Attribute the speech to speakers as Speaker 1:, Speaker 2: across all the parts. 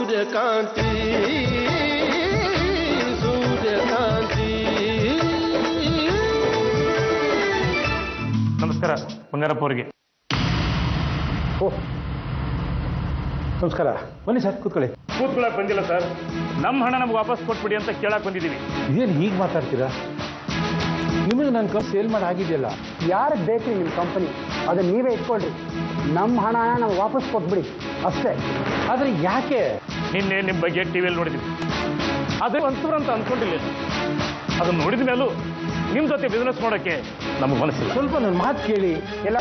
Speaker 1: ಸೂರ್ಯಕಾಂತಿ ಸೂರ್ಯಕಾಂತಿ.
Speaker 2: ನಮಸ್ಕಾರ ಬಂಗಾರಪ್ಪ ಅವರಿಗೆ.
Speaker 3: ಓಹ್ ನಮಸ್ಕಾರ, ಬನ್ನಿ ಸರ್ ಕೂತ್ಕೊಳ್ಳಿ.
Speaker 2: ಕೂತ್ಕೊಳ್ಳೋಕೆ ಬಂದಿಲ್ಲ ಸರ್, ನಮ್ಮ ಹಣ ನಮ್ಗೆ ವಾಪಸ್ ಕೊಟ್ಬಿಡಿ ಅಂತ ಕೇಳಕ್ಕೆ ಬಂದಿದ್ದೀವಿ.
Speaker 3: ಇದೇನು ಹೀಗೆ ಮಾತಾಡ್ತೀರಾ? ನಿಮಗೆ ನನ್ನ ಕಂಪ್ ಸೇಲ್ ಮಾಡಿ ಆಗಿದೆಯಲ್ಲ.
Speaker 4: ಯಾರಿಗೆ ಬೇಕು ನಿಮ್ಮ ಕಂಪನಿ ಅದನ್ನ ನೀವೇ ಇಟ್ಕೊಳ್ರಿ, ನಮ್ಮ ಹಣನ ನಾವು ವಾಪಸ್ ಕೊಟ್ಬಿಡಿ ಅಷ್ಟೇ.
Speaker 3: ಆದರೆ ಯಾಕೆ?
Speaker 2: ನಿನ್ನೆ ನಿಮ್ಮ ಬಗ್ಗೆ ಟಿವಿಯಲ್ಲಿ ನೋಡಿದ್ದೀವಿ, ಅದೇ ಒಂಚೂರು ಅಂತ ಅಂದ್ಕೊಂಡಿಲ್ಲ. ಅದನ್ನು ನೋಡಿದ ಮೇಲೂ ನಿಮ್ಮ ಜೊತೆ ಬಿಸ್ನೆಸ್ ಮಾಡೋಕ್ಕೆ ನಮಗೆ ಮನಸ್ಸಿಲ್ಲ.
Speaker 3: ಸ್ವಲ್ಪ ನನ್ನ ಮಾತು ಕೇಳಿ.
Speaker 4: ಎಲ್ಲ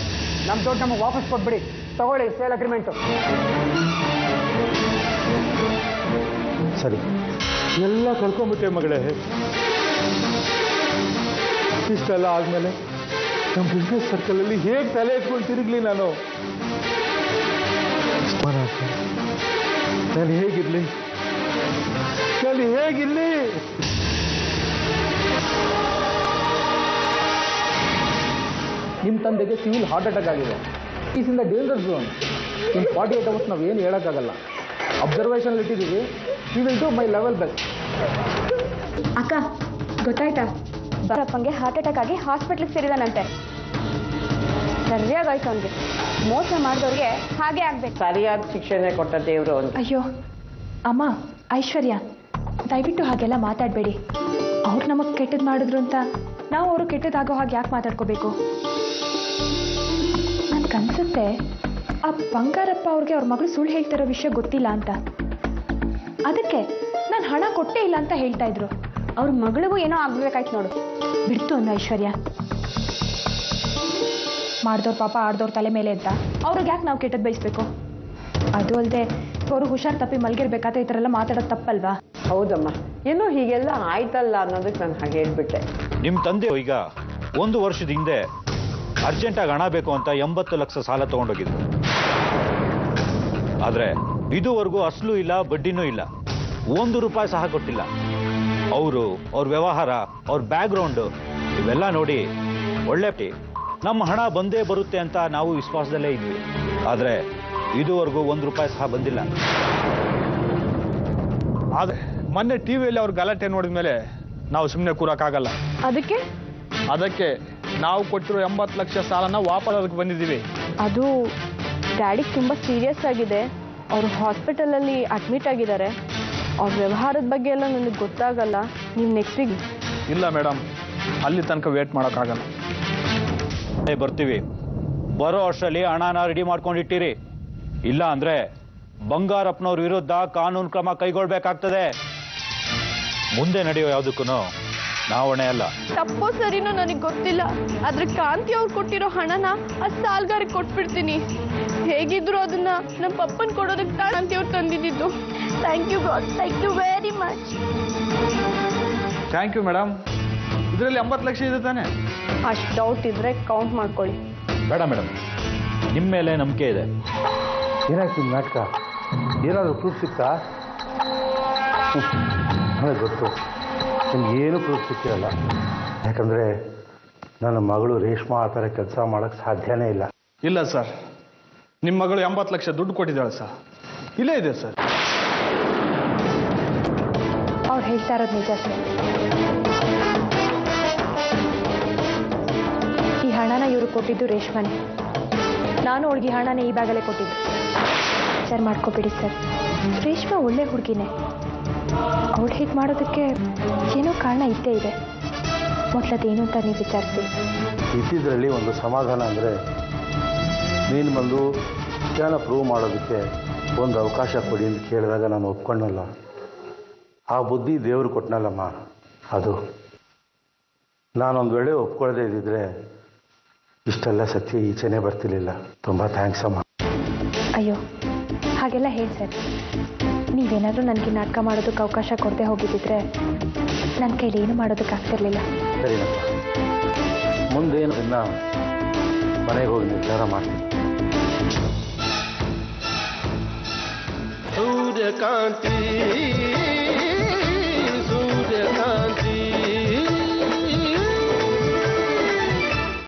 Speaker 4: ನಮ್ಮ ದುಡ್ಡು ನಮಗೆ ವಾಪಸ್ ಕೊಟ್ಬಿಡಿ. ತಗೊಳ್ಳಿ ಸೇಲ್ ಅಗ್ರಿಮೆಂಟು.
Speaker 3: ಸರಿ, ಎಲ್ಲ ಕಳ್ಕೊಂಬಿಟ್ಟೆ ಮಗಳೇ. ಇಷ್ಟೆಲ್ಲ ಆದಮೇಲೆ ನಮ್ಮ ಬಿಸ್ನೆಸ್ ಸರ್ಕಲಲ್ಲಿ ಹೇಗೆ ತಲೆ ಎತ್ಕೊಂಡು ತಿರುಗಲಿ ನಾನು? ನಾನು ಹೇಗಿರ್ಲಿ?
Speaker 4: ನಿಮ್ಮ ತಂದೆಗೆ ಸಿವಿಲ್ ಹಾರ್ಟ್ ಅಟ್ಯಾಕ್ ಆಗಿದೆ. Is in the danger zone. In 48 hours ನಾವು ಏನು ಹೇಳೋಕ್ಕಾಗಲ್ಲ. ಅಬ್ಸರ್ವೇಷನ್ ಇಟ್ಟಿದ್ದೀವಿ. We will do my level best.
Speaker 5: ಅಕ್ಕ ಗೊತ್ತಾಯ್ತಾ? ಬರಪ್ಪಂಗೆ ಹಾರ್ಟ್ ಅಟ್ಯಾಕ್ ಆಗಿ ಹಾಸ್ಪಿಟ್ಲಿಗೆ ಸೇರಿದಾನಂತೆ. ಸರಿಯಾಗಾಯ್ತು ಅವನಿಗೆ. ಮೋಸ ಮಾಡಿದವ್ರಿಗೆ ಹಾಗೆ ಆಗ್ಬೇಕು.
Speaker 6: ಸರಿಯಾದ ಶಿಕ್ಷಣ ಕೊಟ್ಟ ದೇವರು ಅವನು.
Speaker 5: ಅಯ್ಯೋ ಅಮ್ಮ, ಐಶ್ವರ್ಯ ದಯವಿಟ್ಟು ಹಾಗೆಲ್ಲ ಮಾತಾಡಬೇಡಿ. ಅವ್ರು ನಮಗೆ ಕೆಟ್ಟದ್ದು ಮಾಡಿದ್ರು ಅಂತ ನಾವು ಅವರು ಕೆಟ್ಟದಾಗೋ ಹಾಗೆ ಯಾಕೆ ಮಾತಾಡ್ಕೋಬೇಕು? ನನಗನ್ಸುತ್ತೆ ಆ ಬಂಗಾರಪ್ಪ ಅವ್ರಿಗೆ ಅವ್ರ ಮಗಳು ಸುಳ್ಳು ಹೇಳ್ತಿರೋ ವಿಷಯ ಗೊತ್ತಿಲ್ಲ ಅಂತ. ಅದಕ್ಕೆ ನಾನು ಹಣ ಕೊಟ್ಟೇ ಇಲ್ಲ ಅಂತ ಹೇಳ್ತಾ ಇದ್ರು. ಅವ್ರ ಮಗಳಿಗೂ ಏನೋ ಆಗ್ಬೇಕಾಯ್ತು ನೋಡು. ಬಿಡ್ತು ಅಂದ ಐಶ್ವರ್ಯ. ಮಾಡ್ದವ್ರ ಪಾಪ ಆಡ್ದವ್ರ ತಲೆ ಮೇಲೆ ಅಂತ ಅವ್ರಿಗೆ ಯಾಕೆ ನಾವು ಕೆಟ್ಟದ್ದು ಬಯಸ್ಬೇಕು? ಅದು ಅಲ್ಲದೆ ಅವರು ಹುಷಾರ್ ತಪ್ಪಿ ಮಲಗಿರ್ಬೇಕಾದ್ರೆ ಈ ಥರ ಎಲ್ಲ ಮಾತಾಡೋದು ತಪ್ಪಲ್ವಾ?
Speaker 6: ಹೌದಮ್ಮ, ಏನೋ ಹೀಗೆಲ್ಲ ಆಯ್ತಲ್ಲ ಅನ್ನೋದಕ್ಕೆ ನಾನು ಹಾಗೆ ಹೇಳ್ಬಿಟ್ಟೆ.
Speaker 7: ನಿಮ್ಮ ತಂದೆ ಈಗ 1 ವರ್ಷದ ಹಿಂದೆ ಅರ್ಜೆಂಟಾಗಿ ಹಣ ಬೇಕು ಅಂತ 80 ಲಕ್ಷ ಸಾಲ ತಗೊಂಡೋಗಿದ್ರು. ಆದರೆ ಇದುವರೆಗೂ ಅಸಲು ಇಲ್ಲ, ಬಡ್ಡಿನೂ ಇಲ್ಲ, 1 ರೂಪಾಯಿ ಸಹ ಕೊಟ್ಟಿಲ್ಲ. ಅವ್ರ ವ್ಯವಹಾರ, ಅವ್ರ ಬ್ಯಾಕ್ಗ್ರೌಂಡು ಇವೆಲ್ಲ ನೋಡಿ ಒಳ್ಳೆ ನಮ್ಮ ಹಣ ಬಂದೇ ಬರುತ್ತೆ ಅಂತ ನಾವು ವಿಶ್ವಾಸದಲ್ಲೇ ಇದ್ವಿ. ಆದರೆ ಇದುವರೆಗೂ 1 ರೂಪಾಯಿ ಸಹ ಬಂದಿಲ್ಲ.
Speaker 3: ಆದರೆ ಮೊನ್ನೆ ಟಿವಿಯಲ್ಲಿ ಅವ್ರ ಗಲಾಟೆ ನೋಡಿದ ಮೇಲೆ ನಾವು ಸುಮ್ಮನೆ ಕೂರಕ್ಕಾಗಲ್ಲ. ಅದಕ್ಕೆ ನಾವು ಕೊಟ್ಟಿರೋ 80 ಲಕ್ಷ ಸಾಲನ ವಾಪಸ್ ಅದಕ್ಕೆ ಬಂದಿದ್ದೀವಿ.
Speaker 5: ಅದು ಡ್ಯಾಡಿಗೆ ತುಂಬ ಸೀರಿಯಸ್ ಆಗಿದೆ. ಅವರು ಹಾಸ್ಪಿಟಲಲ್ಲಿ ಅಡ್ಮಿಟ್ ಆಗಿದ್ದಾರೆ. ಅವ್ರ ವ್ಯವಹಾರದ ಬಗ್ಗೆ ಎಲ್ಲ ನನಗೆ ಗೊತ್ತಾಗಲ್ಲ. ನೀವು ನೆಕ್ಸ್ಟ್ ವೀಕ್.
Speaker 3: ಇಲ್ಲ ಮೇಡಮ್, ಅಲ್ಲಿ ತನಕ ವೇಟ್ ಮಾಡೋಕ್ಕಾಗಲ್ಲ.
Speaker 7: ಬರ್ತೀವಿ. ಬರೋ ಅಷ್ಟರಲ್ಲಿ ಹಣನ ರೆಡಿ ಮಾಡ್ಕೊಂಡಿಟ್ಟಿರಿ. ಇಲ್ಲ ಅಂದ್ರೆ ಬಂಗಾರಪ್ಪನವ್ರ ವಿರುದ್ಧ ಕಾನೂನು ಕ್ರಮ ಕೈಗೊಳ್ಬೇಕಾಗ್ತದೆ. ಮುಂದೆ ನಡೆಯೋ ಯಾವುದಕ್ಕೂ ನಾವು ಹೊಣೆ ಅಲ್ಲ.
Speaker 5: ತಪ್ಪೋ ಸರಿನೋ ನನಗೆ ಗೊತ್ತಿಲ್ಲ. ಆದ್ರೆ ಕಾಂತಿ ಅವ್ರು ಕೊಟ್ಟಿರೋ ಹಣನ ಆ ಸಾಲ್ಗಾರಿಗೆ ಕೊಟ್ಬಿಡ್ತೀನಿ. ಹೇಗಿದ್ರು ಅದನ್ನ ನಮ್ಮ ಪಪ್ಪನ್ ಕೊಡೋದಕ್ಕೆ ಕಾಂತಿ ಅವ್ರು ತಂದಿದ್ದು. Thank you God, thank you very much.
Speaker 3: Thank you madam. ಇದರಲ್ಲಿ 80 ಲಕ್ಷ ಇದೆ ತಾನೆ?
Speaker 5: ಅಷ್ಟು ಡೌಟ್ ಇದ್ರೆ ಕೌಂಟ್ ಮಾಡ್ಕೊಳ್ಳಿ.
Speaker 7: ಬೇಡ ಮೇಡಮ್, ನಿಮ್ಮ ಮೇಲೆ ನಂಬಿಕೆ ಇದೆ.
Speaker 3: ಏನಾಯ್ತು ನಿಮ್ಮ ನಾಟಕ? ಏನಾದರೂ ಪ್ರೂಫ್ ಸಿಗ್ತಾ? ನನಗೆ ಗೊತ್ತು ನಿಮಗೇನು ಪ್ರೂಫ್ ಸಿಕ್ಕಿರಲ್ಲ. ಯಾಕಂದರೆ ನನ್ನ ಮಗಳು ರೇಷ್ಮಾ ಆ ಥರ ಕೆಲಸ ಮಾಡೋಕ್ಕೆ ಸಾಧ್ಯನೇ ಇಲ್ಲ. ಇಲ್ಲ ಸರ್, ನಿಮ್ಮ ಮಗಳು 80 ಲಕ್ಷ ದುಡ್ಡು ಕೊಟ್ಟಿದ್ದಾಳೆ ಸರ್. ಇಲ್ಲೇ ಇದೆ ಸರ್.
Speaker 5: ಅವ್ರು ಹೇಳ್ತಾ ಇರೋದು ನಿಜ ಸರ್. ಈ ಹಣನ ಇವರು ಕೊಟ್ಟಿದ್ದು ರೇಷ್ಮನೆ. ನಾನು ಅವಳಿಗೆ ಹಣನ ಈ ಬ್ಯಾಗಲ್ಲೇ ಕೊಟ್ಟಿದ್ದು. Sir ಮಾಡ್ಕೊಬಿಡಿ sir. ರೇಷ್ಮಾ ಒಳ್ಳೆ ಹುಡುಗಿನೇ. ಅವಳು ಹೀಗೆ ಮಾಡೋದಕ್ಕೆ ಏನೋ ಕಾರಣ ಇದ್ದೇ ಇದೆ. ಮೊದಲದೇನು ಅಂತ ನೀವು ವಿಚಾರಿಸಿ.
Speaker 3: ಇದ್ದಿದ್ರಲ್ಲಿ ಒಂದು ಸಮಾಧಾನ ಅಂದರೆ ನೀನು ಬಂದು ವಿಷಯನ ಪ್ರೂವ್ ಮಾಡೋದಕ್ಕೆ ಒಂದು ಅವಕಾಶ ಕೊಡಿ ಅಂತ ಕೇಳಿದಾಗ ನಾನು ಒಪ್ಕೊಂಡಲ್ಲ. ಆ ಬುದ್ಧಿ ದೇವರು ಕೊಟ್ಟನಲ್ಲಮ್ಮ, ಅದು ನಾನೊಂದು ವೇಳೆ ಒಪ್ಕೊಳ್ಳದೆ ಇದ್ದಿದ್ರೆ ಇಷ್ಟೆಲ್ಲ ಸತ್ಯ ಈಚೆನೇ ಬರ್ತಿರ್ಲಿಲ್ಲ. ತುಂಬ ಥ್ಯಾಂಕ್ಸ್ ಅಮ್ಮ.
Speaker 5: ಅಯ್ಯೋ ಹಾಗೆಲ್ಲ ಹೇಳಿ ಸರ್. ನೀವೇನಾದರೂ ನನಗೆ ನಾಟಕ ಮಾಡೋದಕ್ಕೆ ಅವಕಾಶ ಕೊಡದೆ ಹೋಗಿದ್ದಿದ್ರೆ ನನ್ನ ಕೈಲಿ ಏನು ಮಾಡೋದಕ್ಕಾಗ್ತಿರ್ಲಿಲ್ಲ.
Speaker 3: ಸರಿನಪ್ಪ, ಮುಂದೇನು ಇನ್ನು ಮನೆಗೆ ಹೋಗಿ ನಿರ್ಧಾರ ಮಾಡ್ತೀನಿ.
Speaker 1: ಸೂರ್ಯಕಾಂತಿ